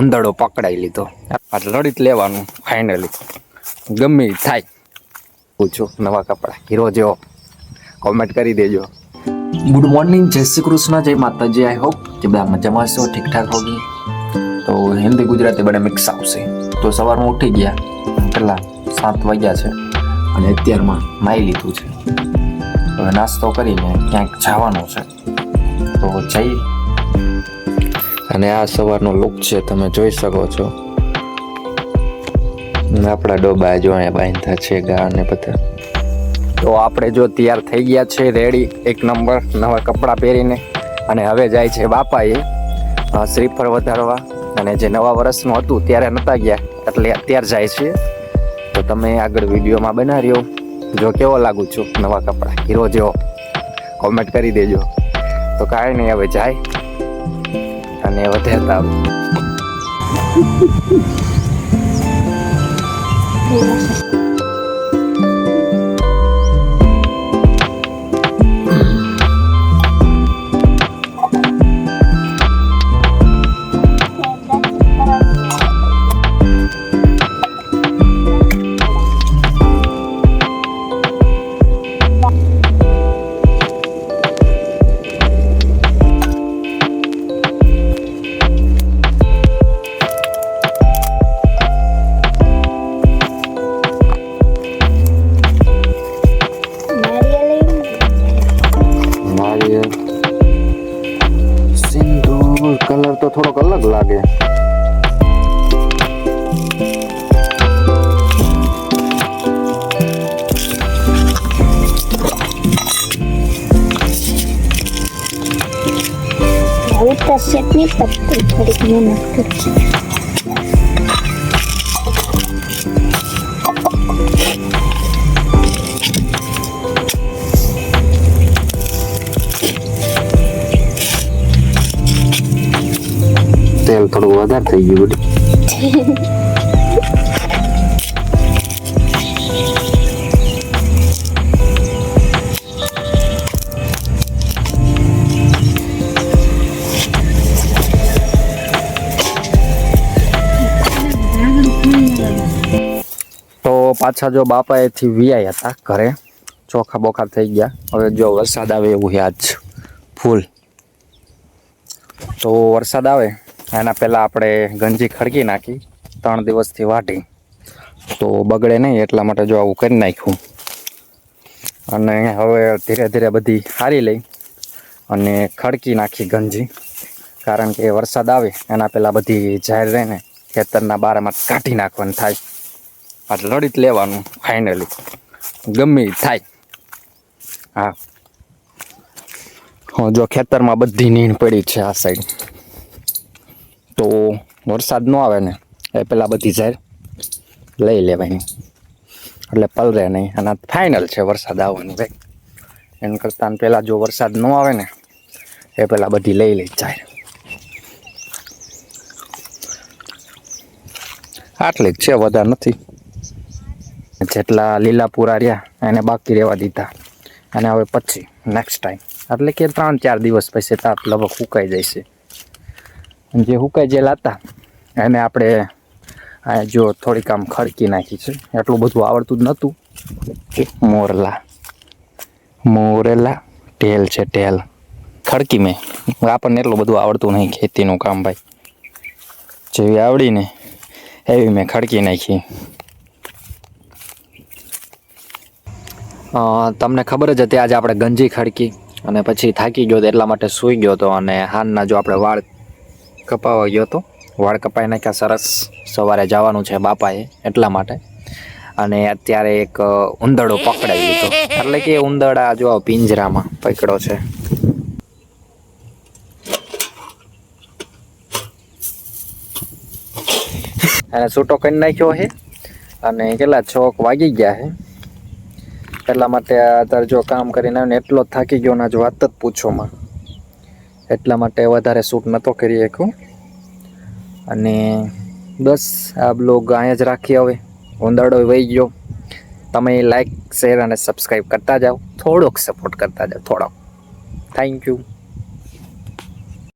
ઉંદરડો પકડાઈ લીધો. એટલે લડી જ લેવાનું ફાઇનલી, ગમે ઈ થાય. પૂછો નવા કપડા હીરો જેવો, કોમેન્ટ કરી દેજો. ગુડ મોર્નિંગ, જય શ્રી કૃષ્ણ, જય માતાજી. આઈ હોપ કે બધા મજામાં છો, ઠીકઠાક હોગી. તો હિન્દી ગુજરાતી બધા મિક્સ આવશે. તો સવારમાં ઉઠી ગયા, પહેલા 7 વાગ્યા છે અને અત્યારમાં નાહી લીધું છે. હવે નાસ્તો કરીને ક્યાંક જવાનું છે, તો જઈ. અને આ સવારનો લુક છે, તમે જોઈ શકો છો. આપણા ડોબા જો અહીંયા બાંધતા છે, ગા ને બધા. તો આપણે જો તૈયાર થઈ ગયા છે, રેડી એક નંબર, નવા કપડાં પહેરીને. અને હવે જાય છે બાપાએ શ્રીફળ વધારવા. અને જે નવા વર્ષનું હતું ત્યારે નહોતા ગયા, એટલે અત્યારે જાય છે. તો તમે આગળ વિડીયોમાં બનાવ્યો, જો કેવો લાગુ છું નવા કપડાં હીરો જેવો, કોમેન્ટ કરી દેજો. તો કાંઈ નહીં, હવે જાય અને વધારતા આવે. સિંદૂર કલર તો થોડોક અલગ લાગે. ચટણી પત્તી થોડીક મહેનત કરશે. તેલ થોડું વધારે થઈ ગયું બધું. તો પાછા જો બાપાએથી વિયા હતા ઘરે, ચોખા બોખા થઈ ગયા. હવે જો વરસાદ આવે એવું યાદ છે ફૂલ. તો વરસાદ આવે એના પહેલાં આપણે ગંજી ખડકી નાખી, 3 દિવસથી વાટી, તો બગડે નહીં એટલા માટે જો આવું કરી નાખ્યું. અને હવે ધીરે ધીરે બધી હારી લઈ અને ખડકી નાખી ગંજી, કારણ કે વરસાદ આવે એના પહેલાં બધી જાહેર રહીને ખેતરના બારામાં કાઢી નાખવાનું થાય. એટલે લડી જ લેવાનું ફાઇનલી, ગમે ઈ થાય. હા, જો ખેતરમાં બધી નીણ પડી છે આ સાઈડ, તો વરસાદ ન આવે ને એ પહેલાં બધી ઝાર લઈ લેવાની, એટલે પલરે નહીં. અને ફાઇનલ છે વરસાદ આવવાની ભાઈ. એમ કરતાં પહેલાં જો વરસાદ ન આવે ને એ પહેલાં બધી લઈ જાય. આટલી જ છે, વધારે નથી. જેટલા લીલા પૂરા રહ્યા એને બાકી રહેવા દીધા. અને હવે પછી નેક્સ્ટ ટાઈમ, એટલે કે 3-4 દિવસ પછી તાપ લગભગ સુકાઈ જાય છે. જે હુકાઈ જેલા હતા એને આપણે જો થોડીક આમ ખડકી નાખી છે. એટલું બધું આવડતું જ નહોતું. મોરેલા ટેલ છે, ટેલ ખડકી મેં. આપણને એટલું બધું આવડતું નહીં ખેતીનું કામ ભાઈ. જેવી આવડીને એવી મેં ખડકી નાખી. તમને ખબર જ હતી આજે આપણે ગંજી ખડકી, અને પછી થાકી ગયો હતો એટલા માટે સૂઈ ગયો હતો. અને હાલના જો આપણે વાળ કપાવા ગયો હતો, વાળ કપાઈ નાખ્યા સરસ. સવારે જવાનું છે બાપાએ એટલા માટે. અને અત્યારે એક ઉંદરડો પકડાઈ લીધો, એટલે કે ઉંદરડા જો પિંજરામાં પકડ્યો છે. એને છૂટો કરી નાખ્યો છે. અને કેટલા 6 વાગી ગયા છે, એટલા માટે અત્યારે જો કામ કરીને આવીને એટલો થાકી ગયો ને, વાત જ પૂછોમાં. એટલા માટે વધારે શૂટ નહોતો કરી શકું. અને બસ આ બ્લોગ અહીંયા જ રાખીએ. હવે ઉંદરડો વહી ગયો. તમે લાઈક, શેર અને સબસ્ક્રાઈબ કરતા જાઓ, થોડોક સપોર્ટ કરતા જાઓ, થોડોક. Thank you.